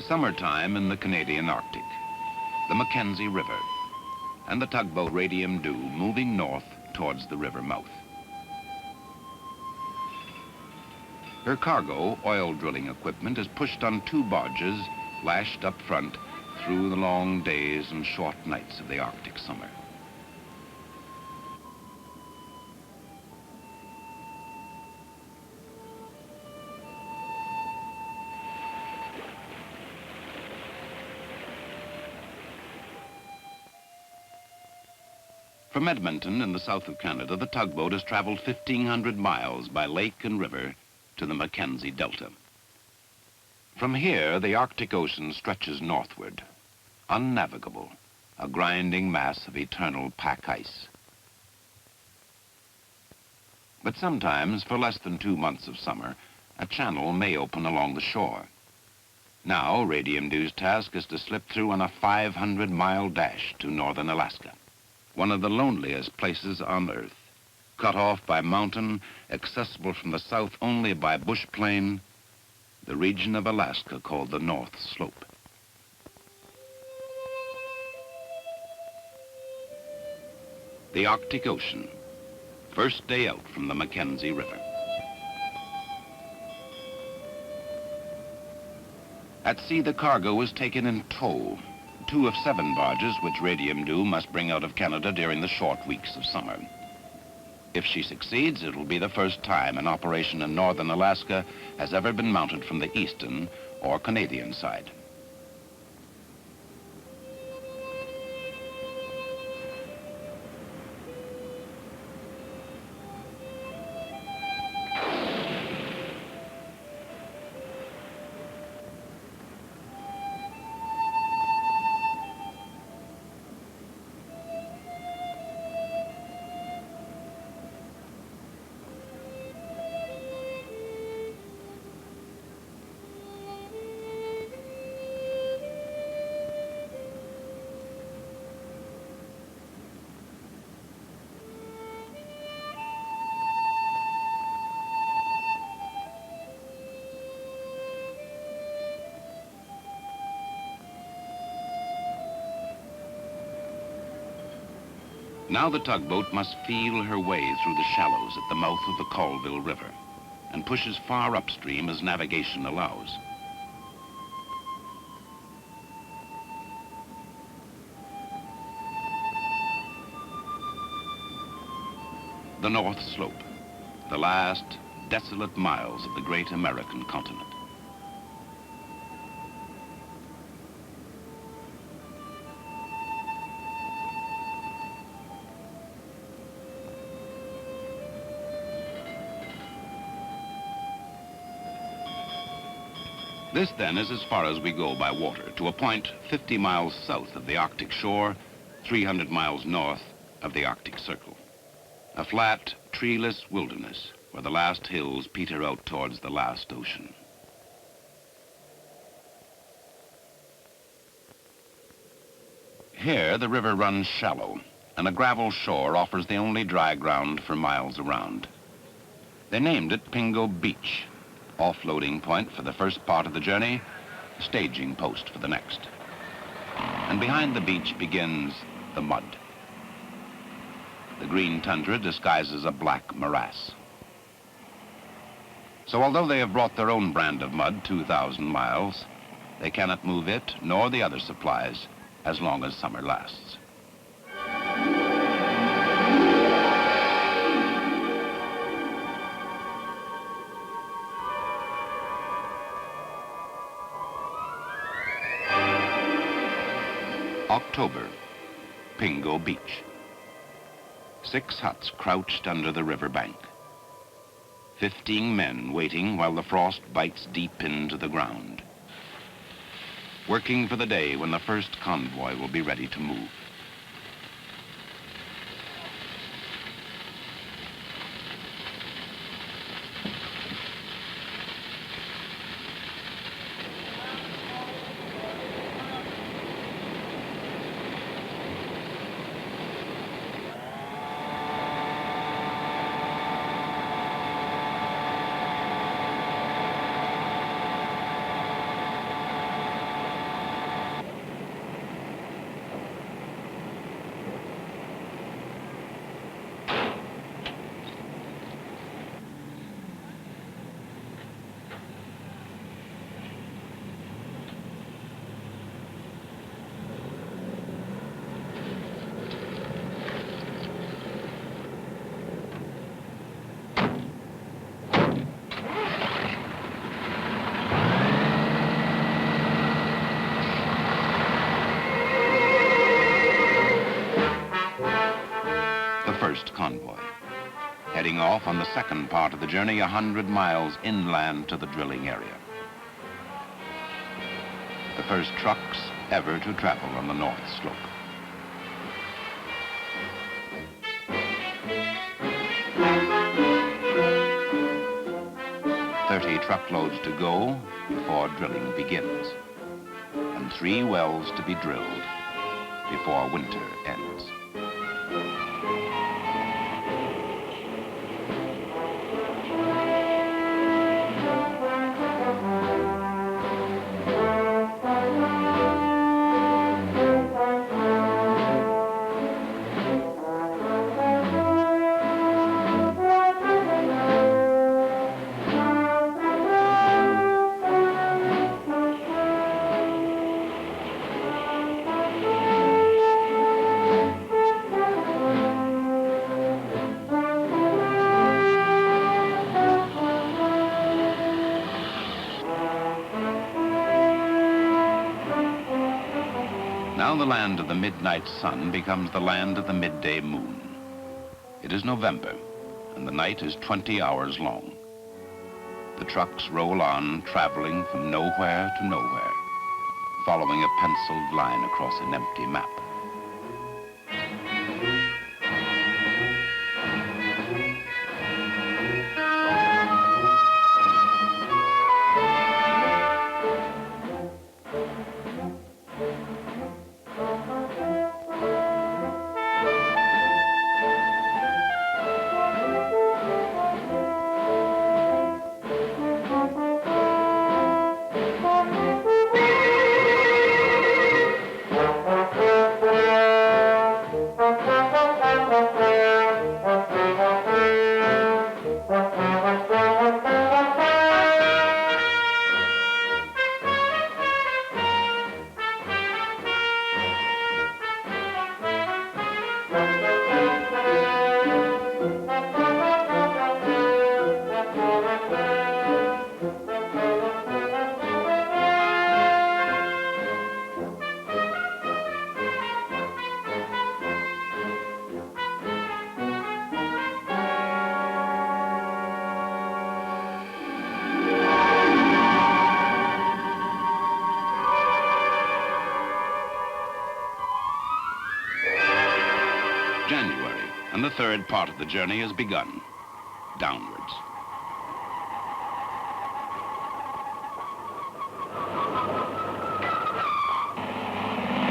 Summertime in the Canadian Arctic, the Mackenzie River, and the tugboat Radium Dew moving north towards the river mouth. Her cargo, oil drilling equipment, is pushed on 2 barges lashed up front through the long days and short nights of the Arctic summer. From Edmonton in the south of Canada, the tugboat has traveled 1,500 miles by lake and river to the Mackenzie Delta. From here, the Arctic Ocean stretches northward, unnavigable, a grinding mass of eternal pack ice. But sometimes, for less than 2 months of summer, a channel may open along the shore. Now, Radium Dew's task is to slip through on a 500-mile dash to northern Alaska, one of the loneliest places on Earth, cut off by mountain, accessible from the south only by bush plain, the region of Alaska called the North Slope. The Arctic Ocean, first day out from the Mackenzie River. At sea, the cargo is taken in tow, 2 of 7 barges which Radium Dew must bring out of Canada during the short weeks of summer. If she succeeds, it will be the first time an operation in northern Alaska has ever been mounted from the eastern or Canadian side. Now the tugboat must feel her way through the shallows at the mouth of the Colville River and push as far upstream as navigation allows. The North Slope, the last desolate miles of the great American continent. This, then, is as far as we go by water, to a point 50 miles south of the Arctic shore, 300 miles north of the Arctic Circle. A flat, treeless wilderness where the last hills peter out towards the last ocean. Here, the river runs shallow, and a gravel shore offers the only dry ground for miles around. They named it Pingo Beach, offloading point for the first part of the journey, staging post for the next. And behind the beach begins the mud. The green tundra disguises a black morass. So although they have brought their own brand of mud 2,000 miles, they cannot move it nor the other supplies as long as summer lasts. October, Pingo Beach. 6 huts crouched under the riverbank. 15 men waiting while the frost bites deep into the ground. Working for the day when the first convoy will be ready to move. first convoy, heading off on the second part of the journey 100 miles inland to the drilling area. The first trucks ever to travel on the North Slope. Truckloads to go before drilling begins, and 3 wells to be drilled before winter ends. Now the land of the midnight sun becomes the land of the midday moon. It is November, and the night is 20 hours long. The trucks roll on, traveling from nowhere to nowhere, following a penciled line across an empty map. January, and the third part of the journey has begun, downwards.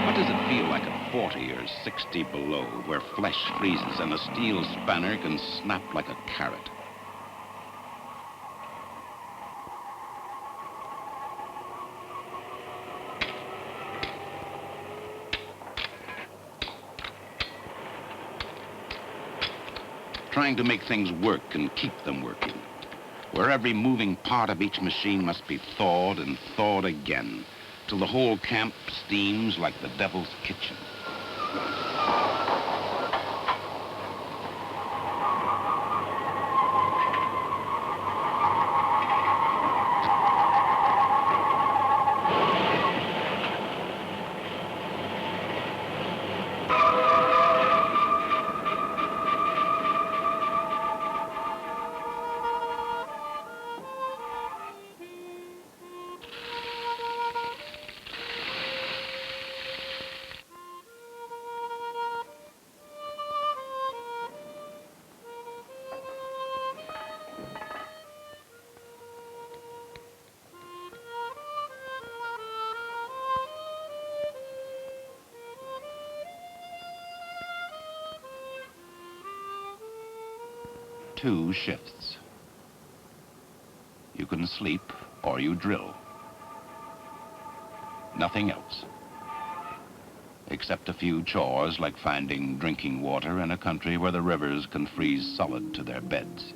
What does it feel like at 40 or 60 below, where flesh freezes and a steel spanner can snap like a carrot? Trying to make things work and keep them working, where every moving part of each machine must be thawed and thawed again, till the whole camp steams like the devil's kitchen. Two shifts. You can sleep or you drill. Nothing else. Except a few chores like finding drinking water in a country where the rivers can freeze solid to their beds.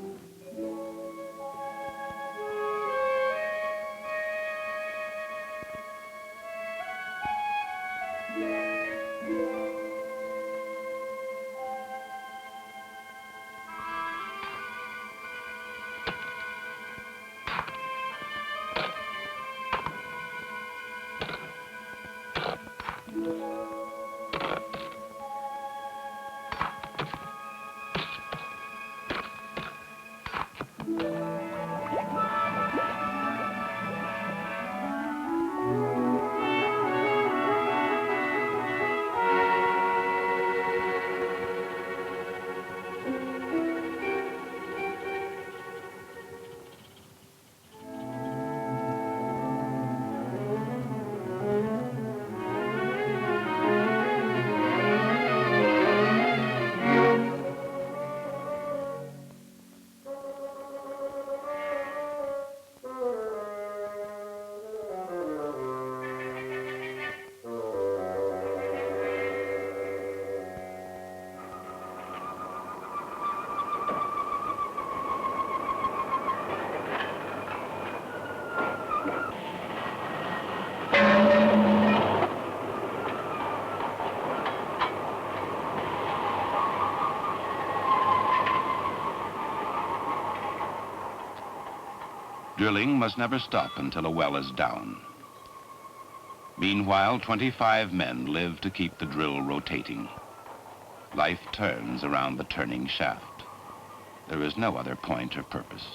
Drilling must never stop until a well is down. Meanwhile, 25 men live to keep the drill rotating. Life turns around the turning shaft. There is no other point or purpose.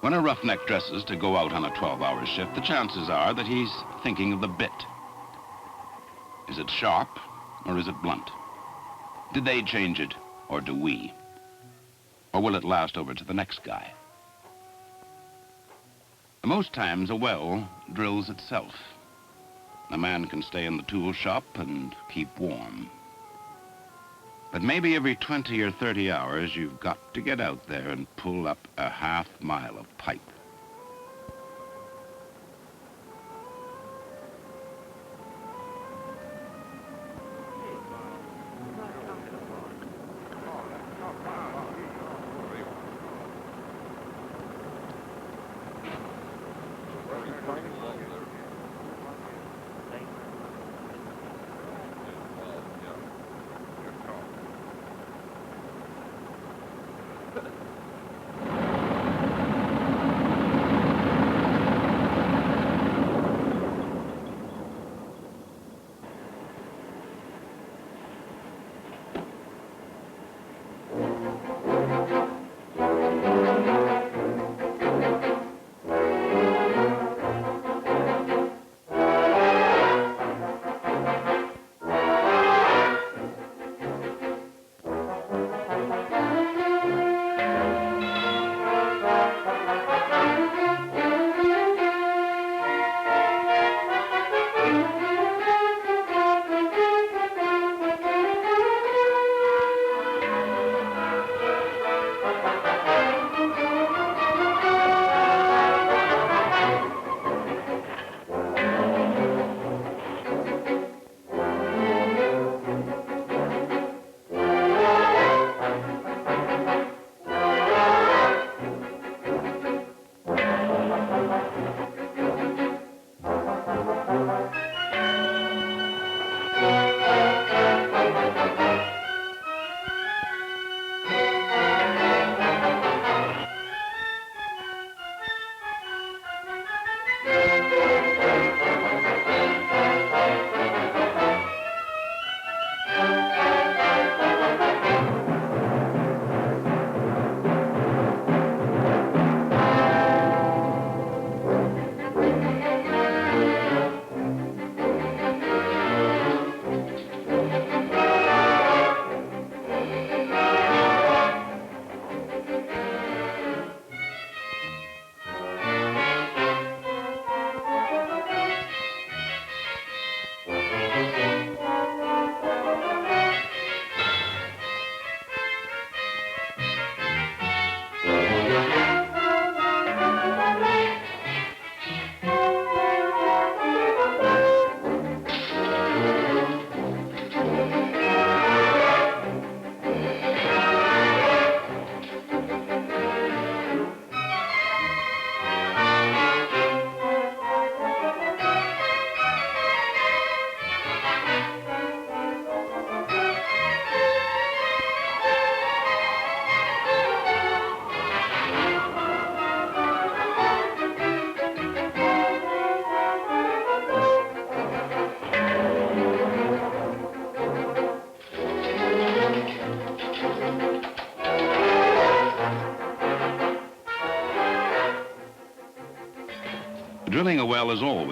When a roughneck dresses to go out on a 12-hour shift, the chances are that he's thinking of the bit. Is it sharp or is it blunt? Did they change it or do we? Or will it last over to the next guy? Most times a well drills itself. A man can stay in the tool shop and keep warm. But maybe every 20 or 30 hours, you've got to get out there and pull up a half-mile of pipe.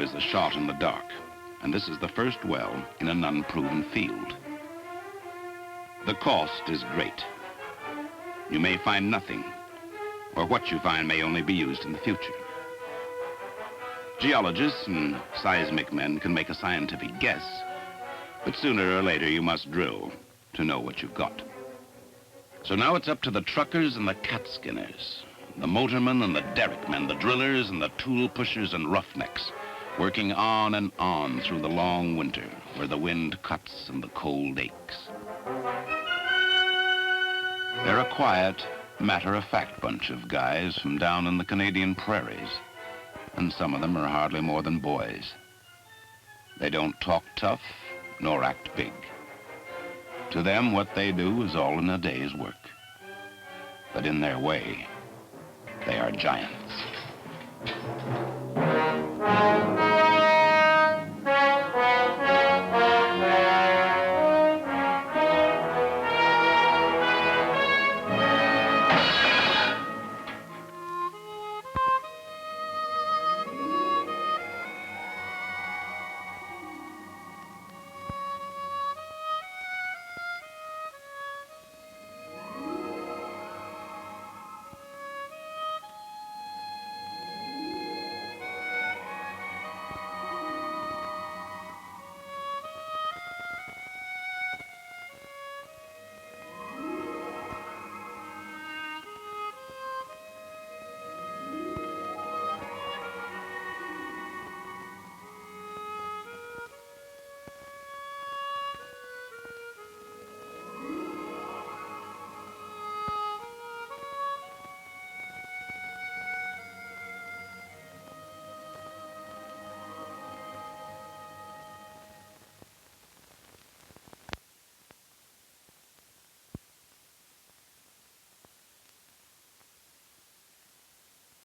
is a shot in the dark, and this is the first well in an unproven field. The cost is great. You may find nothing, or what you find may only be used in the future. Geologists and seismic men can make a scientific guess, but sooner or later you must drill to know what you've got. So now it's up to the truckers and the cat skinners, the motormen and the derrickmen, the drillers and the tool pushers and roughnecks, working on and on through the long winter where the wind cuts and the cold aches. They're a quiet, matter-of-fact bunch of guys from down in the Canadian prairies, and some of them are hardly more than boys. They don't talk tough nor act big. To them, what they do is all in a day's work. But in their way, they are giants.